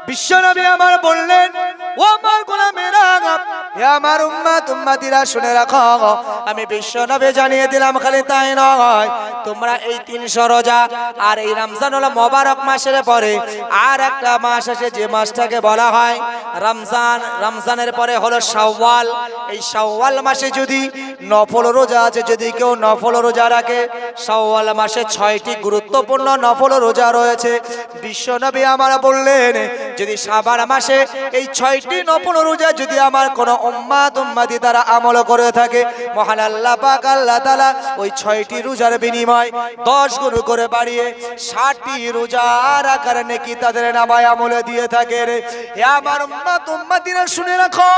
বিশ্বনবী আমার বললেন, ও আমার গোলামেরা, হে আমার উম্মত উম্মতিরা শুনে রাখো, আমি বিশ্বনবী জানিয়ে দিলাম, খালি তাই নয়, তোমরা এই 300 রোজা আর এই রমজানুল মোবারক মাসের পরে আর একটা মাস আছে, যে মাসটাকে বলা হয় রমজান। রমজানের পরে হলো শাওয়াল। এই শাওয়াল মাসে যদি নফল রোজা আছে, যদি কেউ নফল রোজা রাখে, শাওয়াল মাসে 6টি গুরুত্বপূর্ণ নফল রোজা রয়েছে। বিশ্বনবী আমার বললেন, যদি শাবান মাসে এই 6টি নফল রোজা যদি আমার কোন উম্মত উম্মতি তারা আমল করে থাকে, মহান আল্লাহ পাক আল্লাহ তাআলা ওই 6টি রোজার বিনিময় 10 গুণ করে বাড়িয়ে 60টি রোজা রাখার নেকি তাদের নামায় আমলে দিয়ে থাকে রে। হে আমার উম্মত উম্মতিরা শুনে রাখো,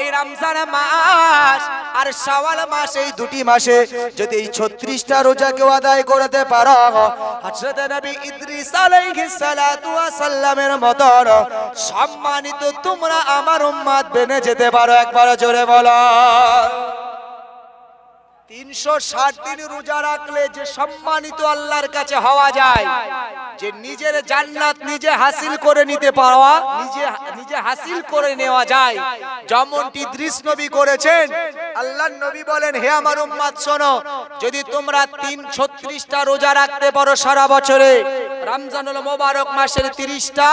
এই রমজান মাস আর শাওয়াল মাস, এই দুটি মাসে যদি এই 36টা রোজা কেউ আদায় করতে পারো, হযরত নবী ইদ্রিস আলাইহিস সালাতু ওয়াস সালামের মতো সম্মানিত তোমরা আমার উম্মত বেনে যেতে পারো। একবার জোরে বলো। 360 দিন রোজা রাখলে যে সম্মানিত আল্লাহর কাছে হওয়া যায়, যে নিজের জান্নাত নিজে হাসিল করে নিতে পারোয়া, নিজে হাসিল করে নেওয়া যায়, যেমনটি ইদ্রিস নবী করেছেন। আল্লাহর নবী বলেন, হে আমার উম্মত শোনো, যদি তোমরা 36টা রোজা রাখতে পারো সারা বছরে, রমজানুল মোবারক মাসের 30টা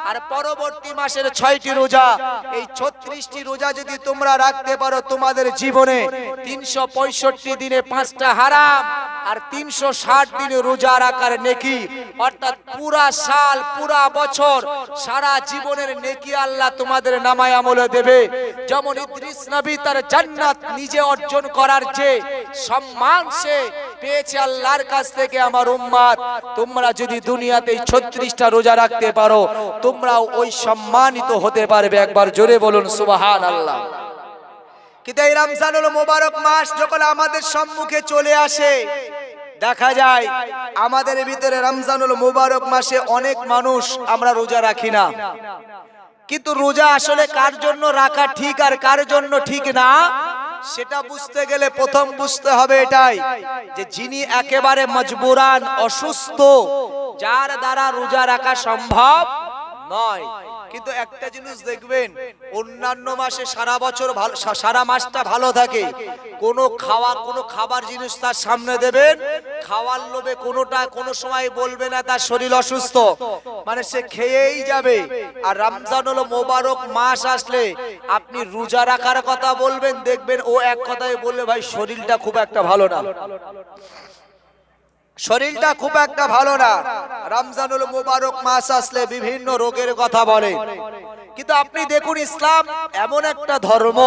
আর পরবর্তী মাসের 6টি রোজা, এই 36টি রোজা যদি তোমরা রাখতে পারো, তোমাদের জীবনে 365 দিনে 5টা হারাম আর 360 দিনে রোজা রাখার নেকি, অর্থাৎ পুরা সাল পুরা বছর সারা জীবনের নেকি আল্লাহ তোমাদের নামায় আমলে দেবে। যেমন ইদ্রিস নবী তার জান্নাত নিজে অর্জন করার যে সম্মান সে পেয়েছে আল্লাহর কাছ থেকে, আমার উম্মত তোমরা যদি দুনিয়াতে 36টা রোজা রাখতে পারো, তোমরাও ওই সম্মানিত হতে পারবে। একবার জোরে বলুন সুবহানাল্লাহ। কিন্তু এই রমজানুল মোবারক মাস যখন আমাদের সম্মুখে চলে আসে, দেখা যায় আমাদের ভিতরে রমজানুল মোবারক মাসে অনেক মানুষ আমরা রোজা রাখি না। কিন্তু রোজা আসলে কার জন্য রাখা ঠিক আর কার জন্য ঠিক না, সেটা বুঝতে গেলে প্রথম বুঝতে হবে এটাই, যে যিনি একেবারে মজবুরান অসুস্থ, যার দ্বারা রোজা রাখা সম্ভব নয়। কিন্তু একটা জিনিস দেখবেন, অন্যান্য মাসে সারা বছর ভালো, সারা মাসটা ভালো থাকে, কোনো খাবার জিনিস তার সামনে দেবেন, খাওয়ার লোভে কোনো সময় বলবে না তার শরীর অসুস্থ, মানে সে খেয়েই যাবে। আর রমজানুল মোবারক মাস আসলে আপনি রোজা রাখার কথা বলবেন, দেখবেন ও এক কথায় বললে, ভাই শরীরটা খুব একটা ভালো না, শরীরটা খুব একটা ভালো না। রমজানুল মোবারক মাস আসলে বিভিন্ন রোগের কথা বলে। কিন্তু আপনি দেখুন, ইসলাম এমন একটা ধর্ম,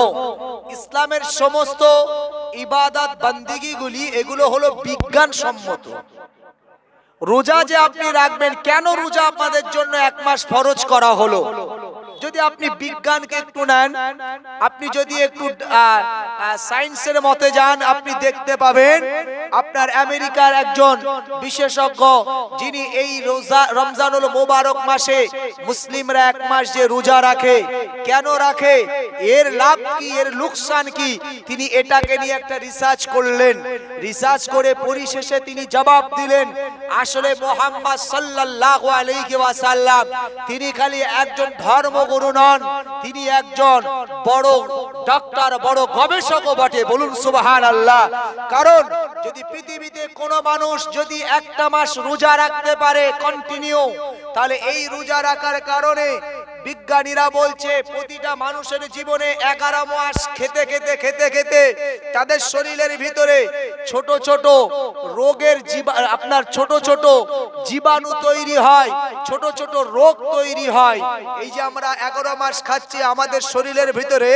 ইসলামের সমস্ত ইবাদত বান্দিগিগুলি এগুলো হলো বিজ্ঞান সম্মত। রোজা যে আপনি রাখবেন, কেন রোজা আপনাদের জন্য 1 মাস ফরজ করা হলো, যদি আপনি বিজ্ঞানকে একটু নেন, আপনি যদি একটু সায়েন্সের মতে যান, আপনি দেখতে পাবেন আপনার আমেরিকার একজন বিশেষজ্ঞ, যিনি এই রমজানুল মোবারক মাসে মুসলিমরা 1 মাস যে রোজা রাখে, কেন রাখে, এর লাভ কি, এর লোকসান কি, তিনি এটাকে নিয়ে একটা রিসার্চ করলেন। রিসার্চ করে পরিশেষে তিনি জবাব দিলেন, আসলে মুহাম্মদ সাল্লাল্লাহু আলাইহি ওয়াসাল্লাম তিনি খালি একজন ধর্মগুরু নন, তিনি একজন বড় ডক্টর, বড় গবেষকও বটে। বলুন সুবহানাল্লাহ। কারণ যদি পৃথিবীতে কোনো মানুষ যদি 1টা মাস রোজা রাখতে পারে কন্টিনিউ, তাহলে এই রোজা রাখার কারণে বিজ্ঞানীরা বলছে প্রতিটা মানুষের জীবনে 11 মাস খেতে খেতে খেতে খেতে তাদের শরীরের ভিতরে ছোট ছোট রোগের আপনার ছোট ছোট জীবাণু তৈরি হয়, ছোট ছোট রোগ তৈরি হয়। এই যে আমরা 11 মাস খাচ্ছি, আমাদের শরীরের ভিতরে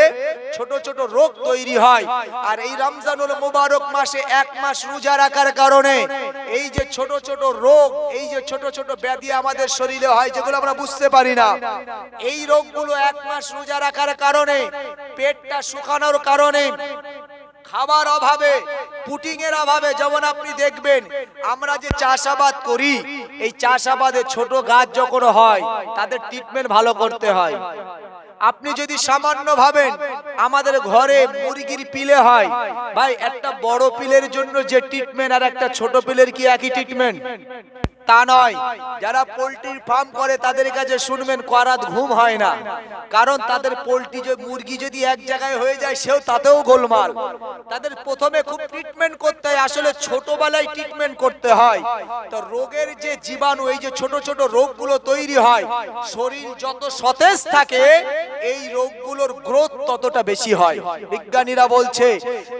ছোট ছোট রোগ তৈরি হয়। আর এই রমজানুল মোবারক মাসে 1 মাস রোজা রাখার কারণে এই যে ছোট ছোট রোগ, এই যে ছোট ছোট ব্যাধি আমাদের শরীরে হয়, যেগুলো আমরা বুঝতে পারি না, এই রোগগুলো 1 মাস রোজা রাখার কারণে, পেটটা শুকানোর কারণে, খাবার অভাবে, পুটিং এর অভাবে, যেমন আপনি দেখবেন আমরা যে চাষাবাদ করি, এই চাষাবাদে ছোট গাছ যখন হয় তাদের ট্রিটমেন্ট ভালো করতে হয়। আপনি যদি সামান্য ভাবেন আমাদের ঘরে মুরগির পিলে হয়, ভাই একটা বড় পিলের জন্য যে ট্রিটমেন্ট আর একটা ছোট পিলের কি একই ট্রিটমেন্ট? তা নয়। যারা পোল্ট্রির ফার্ম করে তাদের কাছে শুনবেন করাত ঘুম হয় না, কারণ তাদের পোল্ট্রি মুরগি যদি এক জায়গায় হয়ে যায় সেও তাতেও গোলমাল। তাদের প্রথমে খুব ট্রিটমেন্ট করতে হয়, আসলে ছোটবেলায় ট্রিটমেন্ট করতে হয়। তো রোগের যে জীবাণু, এই যে ছোট ছোট রোগগুলো তৈরি হয়, শরীর যত সতেজ থাকে এই রোগগুলোর গ্রোথ ততটা বেশি হয়, বিজ্ঞানীরা বলছে।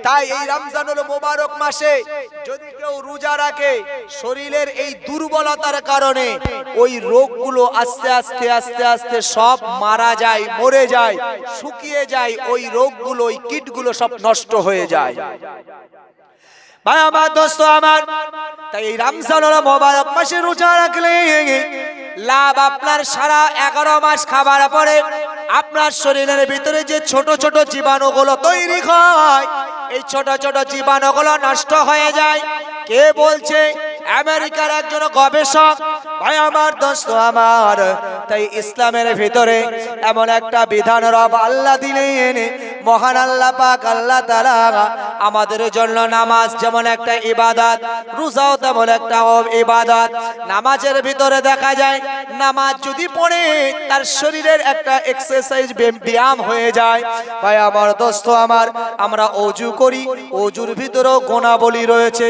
তাই এই রমজানুল মোবারক মাসে যদি কেউ রোজা রাখে, শরীরের এই দুর্বলতার কারণে ওই রোগগুলো আস্তে আস্তে আস্তে আস্তে সব মারা যায়, মরে যায়, শুকিয়ে যায়, ওই রোগগুলো, ওই কীটগুলো সব নষ্ট হয়ে যায়। ভাই আমার, দোস্ত আমার, তাই এই রমজানুল মোবারক মাসে রোজা রাখলে লাভ আপনার সারা 11 মাস খাবার পরে আপনার শরীরের ভিতরে যে ছোট ছোট জীবাণুগুলো তৈরি হয়, এই ছোট ছোট জীবাণুগুলো নষ্ট হয়ে যায়। কে বলছে? আমেরিকার একজন গবেষক। ভাই আমার, দোস্ত আমার, তাই ইসলামের ভিতরে এমন একটা বিধান রব আল্লাহ দিলেন, মহান আল্লাহ পাক আল্লাহ তাআলা আমাদের জন্য নামাজ যেমন একটা ইবাদত, রোজাও তেমন একটা ইবাদত। নামাজের ভিতরে দেখা যায় নামাজ যদি পড়ে তার শরীরের একটা এক্সারসাইজ, ব্যায়াম হয়ে যায়। ভাই আমার, দোস্ত আমার, আমরা ওযু করি, ওযুর ভিতরেও গুণাবলী রয়েছে।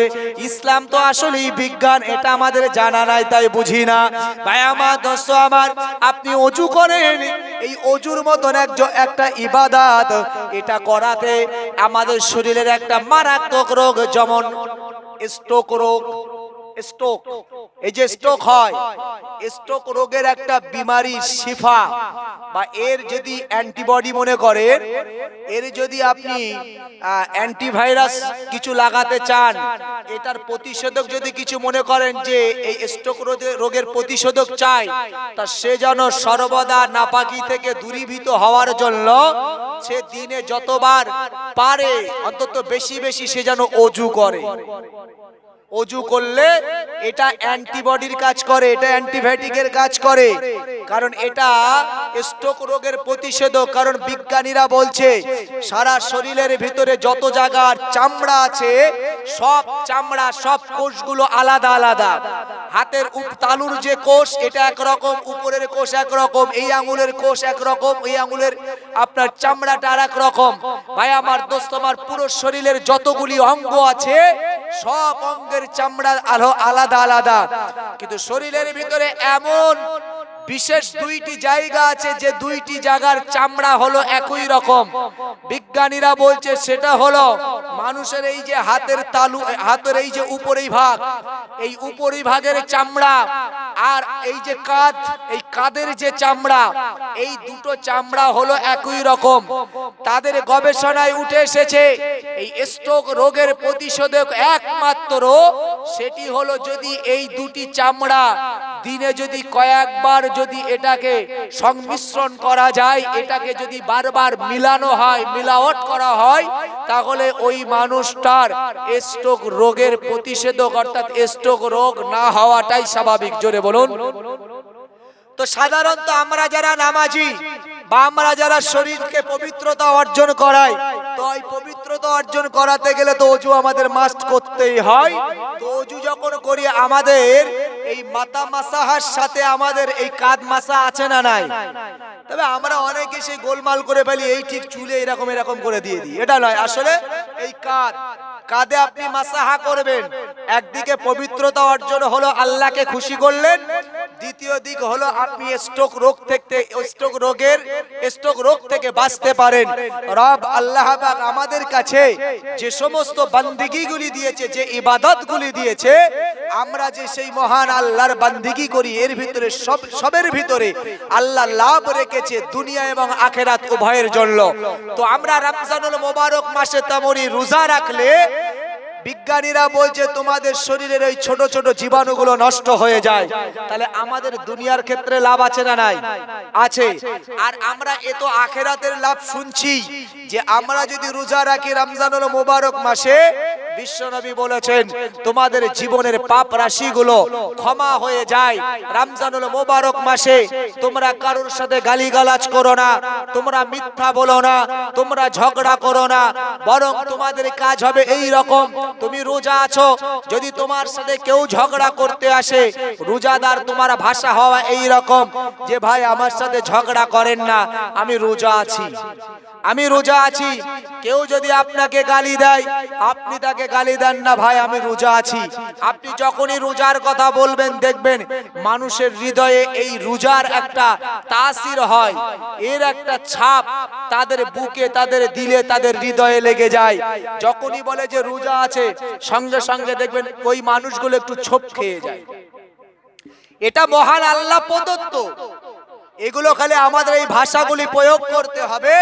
ইসলাম তো আসলেই বিজ্ঞান, এটা আমাদের জানা নাই, তাই বুঝি না। ভাই আমার, দোস্ত আমার, আপনি ওযু করেন, এই ওযুর মতন একটা ইবাদত, এটা করাতে আমাদের শরীরের একটা মারাত্মক রোগ, যেমন স্ট্রোক রোগ, স্ট্রোক, এই যে স্ট্রোক হয়, স্ট্রোক রোগের একটা বিমারি শিফা বা এর যদি অ্যান্টিবডি মনে করেন, এর যদি আপনি অ্যান্টিভাইরাস কিছু লাগাতে চান, এটার প্রতিষেধক যদি কিছু মনে করেন যে এই স্ট্রোক রোগের প্রতিষেধক চাই, তা সে যেন সর্বদা নাপাকি থেকে দূরীভূত হওয়ার জন্য সে দিনে যতবার পারে অন্তত বেশি বেশি সে যেন ওযু করে। ওযু করলে এটা অ্যান্টিবডির কাজ করে, এটা অ্যান্টিবায়োটিকের কাজ করে, কারণ এটা স্ট্রোক রোগের প্রতিষেধক। কারণ বিজ্ঞানীরা বলছে সারা শরীরের ভিতরে যত জায়গার চামড়া আছে, সব চামড়া, সব কোষগুলো আলাদা আলাদা। হাতের তালুর যে কোষ, এটা একরকম, উপরের কোষ একরকম, এই আঙুলের কোষ একরকম, এই আঙুলের আপনার চামড়াটা আর একরকম। ভাই আমার, দোস্ত আমার, পুরো শরীরের যতগুলি অঙ্গ আছে সব অঙ্গের চামড়া আলাদা আলাদা, কিন্তু শরীরের ভিতরে এমন বিশেষ দুইটি জায়গা আছে যে দুইটি জায়গার চামড়া হলো একই রকম। বিজ্ঞানীরা বলছে সেটা হলো মানুষের এই যে হাতের তালু, হাতের এই যে উপরেই ভাগ, এই উপরেই ভাগের চামড়া, আর এই যে কাঁধ, এই কাঁধের যে চামড়া, এই দুটো চামড়া হলো একই রকম। তাদের গবেষণায় উঠে এসেছে এই স্ট্রোক রোগের প্রতিষেধক একমাত্র সেটি হলো যদি এই দুটি চামড়া দিনে যদি কয়েকবার যদি এটাকে সংমিশ্রণ করা যায়, এটাকে যদি বারবার মিলানো হয়, মিলাওয়াট করা হয়, তাহলে ওই মানুষটার স্ট্রোক রোগের প্রতিষেধক অর্থাৎ স্ট্রোক রোগ না হওয়াটাই স্বাভাবিক। জোরে বলুন। তো সাধারণত আমরা যারা নামাজি বা আমরা যারা শরীরকে পবিত্রতা অর্জন করাই, তো এই পবিত্রতা অর্জন করাতে গেলে তো ওযু আমাদের মাস্ট করতেই হয়। তো ওযু যখন করি আমাদের এই মাথা মাসাহার সাথে আমাদের এই কাঁধ মাসা আছে না নাই? তবে আমরা অনেকে সেই গোলমাল করে ফেলি, এই ঠিক চুলে এরকম এরকম করে দিয়ে দিই। এটা নয়, আসলে এই কাঁধে আপনি মাসাহা করবেন। একদিকে পবিত্রতা অর্জন হলো, আল্লাহকে খুশি করলেন, দ্বিতীয় দিক হলো আপনি স্ট্রোক রোগ থেকে বাঁচতে পারেন। রব আল্লাহ পাক আমাদের কাছে যে সমস্ত বান্দিগিগুলি দিয়েছে, যে ইবাদতগুলি দিয়েছে, আমরা যে সেই মহান আল্লাহর বান্দিগি করি, এর ভিতরে সবের ভিতরে আল্লাহ লাভ রেখেছে দুনিয়া এবং আখিরাত উভয়ের জন্য। তো আমরা রমজানুল মোবারক মাসে তেমনি রোজা রাখলে বিজ্ঞানীরা বলছে তোমাদের শরীরের এই ছোট ছোট জীবাণুগুলো নষ্ট হয়ে যায়। তাহলে আমাদের দুনিয়ার ক্ষেত্রে লাভ আছে না নাই? আছে। আর আমরা এত আখিরাতের লাভ শুনছি যে আমরা যদি রোজা রাখি রমজানুল মোবারক মাসে, বিশ্বনবী বলেছেন তোমাদের জীবনের পাপ রাশিগুলো ক্ষমা হয়ে যায়। রমজানুল মোবারক মাসে তোমরা কারোর সাথে গালিগালাজ করো না, তোমরা মিথ্যা বলো না, তোমরা ঝগড়া করো না, বরং তোমাদের কাজ হবে এই রকম, তুমি রোজা আছো, যদি তোমার সাথে কেউ ঝগড়া করতে আসে, রোজাদার তোমার ভাষা হওয়া এই রকম যে ভাই আমার সাথে ঝগড়া করেন না, আমি রোজা আছি, আমি রোজা আছি। কেউ যদি আপনাকে গালি দেয়, আপনি তাকে গালি দেন না, ভাই আমি রোজা আছি। আপনি যখনই রোজার কথা বলবেন দেখবেন মানুষের হৃদয়ে এই রোজার একটা তাসির হয়, এর একটা ছাপ তাদের বুকে, তাদের দিলে, তাদের হৃদয়ে লেগে যায়। যখনই বলে যে রোজা আছে, সঙ্গে সঙ্গে দেখবেন ওই মানুষগুলো একটু ছোপ খেয়ে যায়। এটা মহান আল্লাহ প্রদত্ত। এগুলো খালি আমাদের এই ভাষাগুলি প্রয়োগ করতে হবে।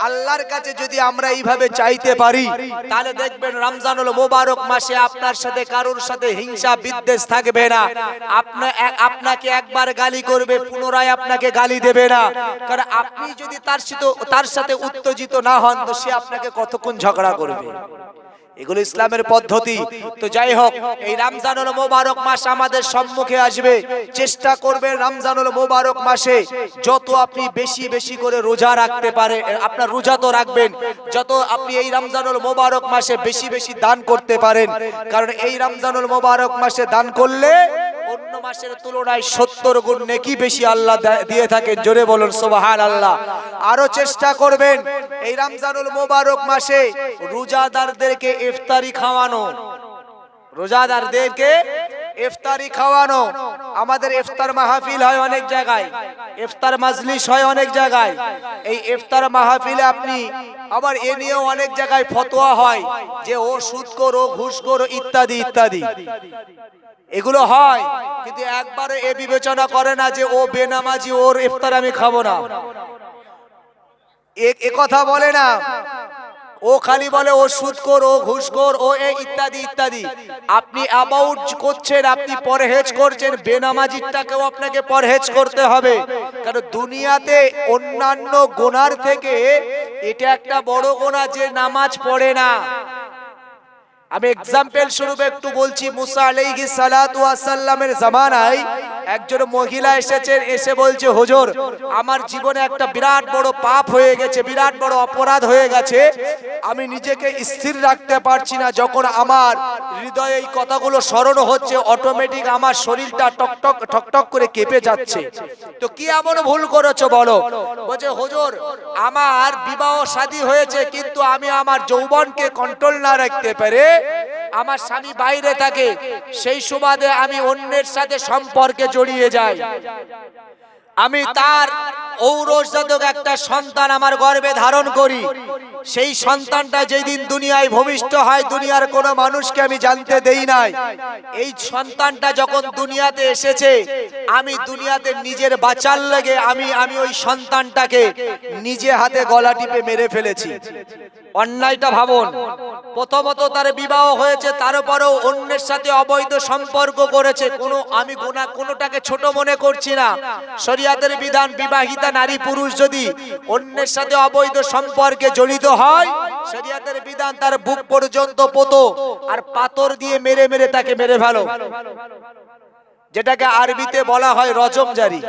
আল্লাহর কাছে যদি আমরা এইভাবে চাইতে পারি, তাহলে দেখবেন রমজানুল মোবারক মাসে আপনার সাথে কারোর সাথে হিংসা বিদ্বেষ থাকবে না। আপনাকে একবার গালি করবে, পুনরায় আপনাকে গালি দেবে না, কারণ আপনি যদি তার সাথে উত্তেজিত না হন তো সে আপনাকে কতক্ষণ ঝগড়া করবে। এগুলো ইসলামের পদ্ধতি। তো যাই হোক, এই রমজানুল মোবারক মাস আমাদের সম্মুখে আসবে। চেষ্টা করবেন রমজানুল মোবারক মাসে যত আপনি বেশি বেশি করে রোজা রাখতে পারে, আপনার রোজা তো রাখবেন, যত আপনি এই রমজানুল মোবারক মাসে বেশি বেশি দান করতে পারেন, কারণ এই রমজানুল মোবারক মাসে দান করলে অন্য মাসের তুলনায় 70 গুণ নেকি বেশি আল্লাহ দিয়ে থাকেন। জোরে বলুন সুবহানাল্লাহ। আরো চেষ্টা করবেন এই রমজানুল মোবারক মাসে রোজাদারদেরকে ইফতারি খাওয়ানো, রোজাদারদেরকে ইফতারি খাওয়ানো। আমাদের ইফতার মাহফিল হয় অনেক জায়গায়, ইফতার মাজলিস হয় অনেক জায়গায়। এই ইফতার মাহফিলে আপনি আবার এ নিয়েও অনেক জায়গায় ফতোয়া হয় যে ও সুদখোর, ও ঘুষখোর, ইত্যাদি ইত্যাদি। এগুলো হয়, কিন্তু একবারে এ বিবেচনা করে না যে ও বেনামাজি, ওর ইফতার আমি খাবো না, এ কথা বলে না। ও খালি বলে ও সুদখোর, ও ঘুষখোর, ও ইত্যাদি ইত্যাদি। আপনি অ্যাবাউট করছেন, আপনি পরহেজ করছেন, বেনামাজিটাকেও আপনাকে পরহেজ করতে হবে, কারণ দুনিয়াতে অন্যান্য গুনার থেকে এটা একটা বড় গুনাহ যে নামাজ পড়ে না। আমি এক্সাম্পল স্বরূপ একটু বলছি। মুসা আলাইহিস সালাতু ওয়াস সালামের জামানায় একজন মহিলা এসেছেন, এসে বলছে হুজুর আমার জীবনে একটা বিরাট বড় পাপ হয়ে গেছে, বিরাট বড় অপরাধ হয়ে গেছে, আমি নিজেকে স্থির রাখতে পারছি না। যখন আমার হৃদয়ে এই কথাগুলো স্মরণ হচ্ছে, অটোমেটিক আমার শরীরটা টকটক ঠকটক করে কেঁপে যাচ্ছে। তো কি এমন ভুল করেছো বলো? বলছে হুজুর আমার বিবাহ শাদী হয়েছে, কিন্তু আমি আমার যৌবনকে কন্ট্রোল না রাখতে পারে আমার স্বামী বাইরে থাকে, সেই সুবাদে আমি অন্যের সাথে সম্পর্কে জড়িয়ে যাই। আমি তার ঔরসজাতক একটা সন্তান আমার গর্ভে ধারণ করি। সেই সন্তানটা যেদিন দুনিয়ায় ভূমিষ্ঠ হয়, দুনিয়ার কোনো মানুষকে আমি জানতে দেই নাই। এই সন্তানটা যখন দুনিয়াতে এসেছে, আমি দুনিয়াতে নিজের বাঁচার লাগে আমি ওই সন্তানটাকে নিজে হাতে গলা টিপে মেরে ফেলেছি। অন্যায়টা ভাবুন। প্রথমত তার বিবাহ হয়েছে, তারপরেও অন্যের সাথে অবৈধ সম্পর্ক করেছে। আমি গুনাহ কোনোটাকে ছোট মনে করছি না। শরীয়তের বিধান, বিবাহিতা নারী পুরুষ যদি অন্যের সাথে অবৈধ সম্পর্কে জড়িত হয়, শরীয়তের বিধান তার বুক পর্যন্ত পোতো আর পাথর দিয়ে মেরে মেরে তাকে মেরে ফেলো, যেটাকে আরবিতে বলা হয় রজম জারি।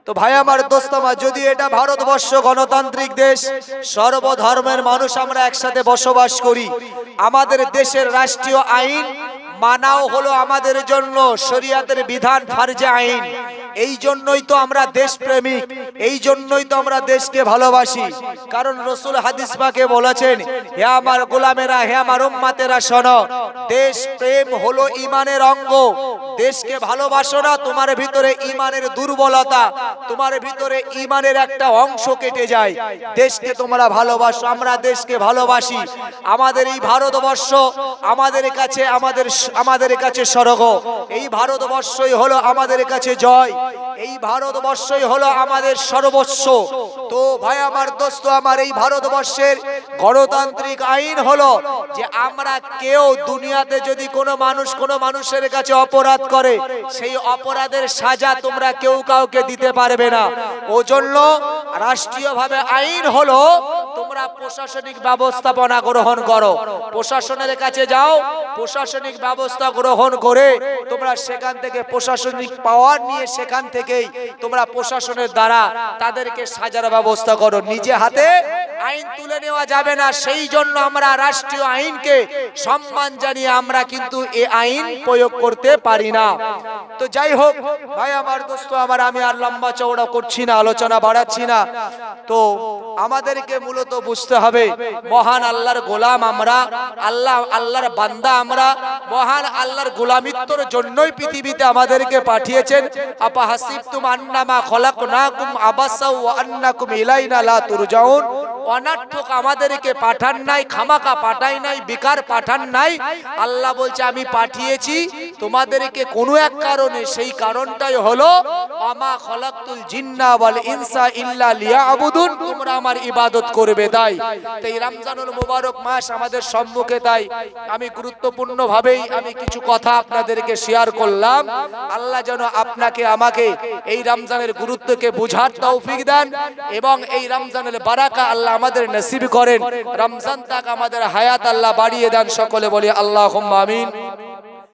তো ভাই আমার, দোস্ত আমার, যদি এটা ভারতবর্ষ গণতান্ত্রিক দেশ, সর্বধর্মের মানুষ আমরা একসাথে বসবাস করি, আমাদের দেশের রাষ্ট্রীয় আইন মানাও হলো আমাদের জন্য শরীয়তের বিধান, ফারজে আইন। এই জন্যই তো আমরা দেশপ্রেমিক, এই জন্যই তো আমরা দেশকে ভালোবাসি। কারণ রাসূল হাদিস পাকে বলেছেন, হে আমার গোলামেরা, হে আমার উম্মতেরা শোনো, দেশ প্রেম হলো ঈমানের অঙ্গ। দেশকে ভালোবাসো না, তোমার ভিতরে ঈমানের দুর্বলতা, তোমার ভিতরে ঈমানের একটা অংশ কেটে যায়। দেশকে তোমরা ভালোবাসো, আমরা দেশকে ভালোবাসি। আমাদের এই ভারতবর্ষ আমাদের কাছে স্বর্গ। এই ভারতবর্ষই হলো আমাদের কাছে জয়। এই ভারতবর্ষই হলো আমাদের সর্বস্ব। তো ভাই আমার, দোস্ত আমার, এই ভারতবর্ষের গণতান্ত্রিক আইন হলো যে আমরা কেউ দুনিয়াতে যদি কোনো মানুষের কাছে অপরাধ করে, সেই অপরাধের সাজা তোমরা কেউ কাউকে দিতে পারবে না। ওজন্য রাষ্ট্রীয়ভাবে আইন হলো তোমরা প্রশাসনিক ব্যবস্থাপনা গ্রহণ করো, প্রশাসনের কাছে যাও, প্রশাসনিক ব্যবস্থা গ্রহণ করে তোমরা সেখান থেকে প্রশাসনিক পাওয়ার নিয়ে সেখান থেকেই তোমরা প্রশাসনের দ্বারা তাদেরকে সাজার ব্যবস্থা করো। নিজে হাতে আইন তুলে নেওয়া যাবে না, সেই জন্য আমরা রাষ্ট্রীয় আইনকে সম্মান জানিয়ে আমরা কিন্তু এই আইন প্রয়োগ করতে পারি না। তো যাই হোক ভাই আমার, দোস্ত আমার, আমি আর লম্বা চওড়া করছি না, আলোচনা বাড়াচ্ছি না। তো আমাদেরকে মূলত বুঝতে হবে মহান আল্লাহর গোলাম আমরা, আল্লাহর বান্দা আমরা, মহান আল্লাহর গোলামিত্বর জন্যই পৃথিবীতে আমাদেরকে পাঠিয়েছেন। আপা হাসিবতুম আন্নামা খলাকনাকুম আবাসা ওয়া আন্নাকুম ইলাইনা লা তুরজাউন, অনার্থক আমাদেরকে পাঠান নাই, খামাকা পাঠাই নাই, বেকার পাঠান নাই। আল্লাহ বলছে আমি পাঠিয়েছি তোমাদেরকে কোনো এক কারণে, সেই কারণটাই হলো আমা খলাকতুল জিন্না ওয়াল ইনসা ইল্লা লিয়াবুদুন, তোমরা আমার ইবাদত করবে। তাই এই রমজানুল মুবারক মাস আমাদের সম্মুখে, তাই আমি গুরুত্বপূর্ণ ভাবেই আমি কিছু কথা আপনাদেরকে শেয়ার করলাম। আল্লাহ যেন আপনাকে আমাকে এই রমজানের গুরুত্বকে বুঝার তৌফিক দেন এবং এই রমজানের বারাকা আল্লাহ আমাদের নসিব করেন। রমজান তাক আমাদের হায়াত আল্লাহ বাড়িয়ে দেন। সকলে বলি আল্লাহুম্মা আমিন।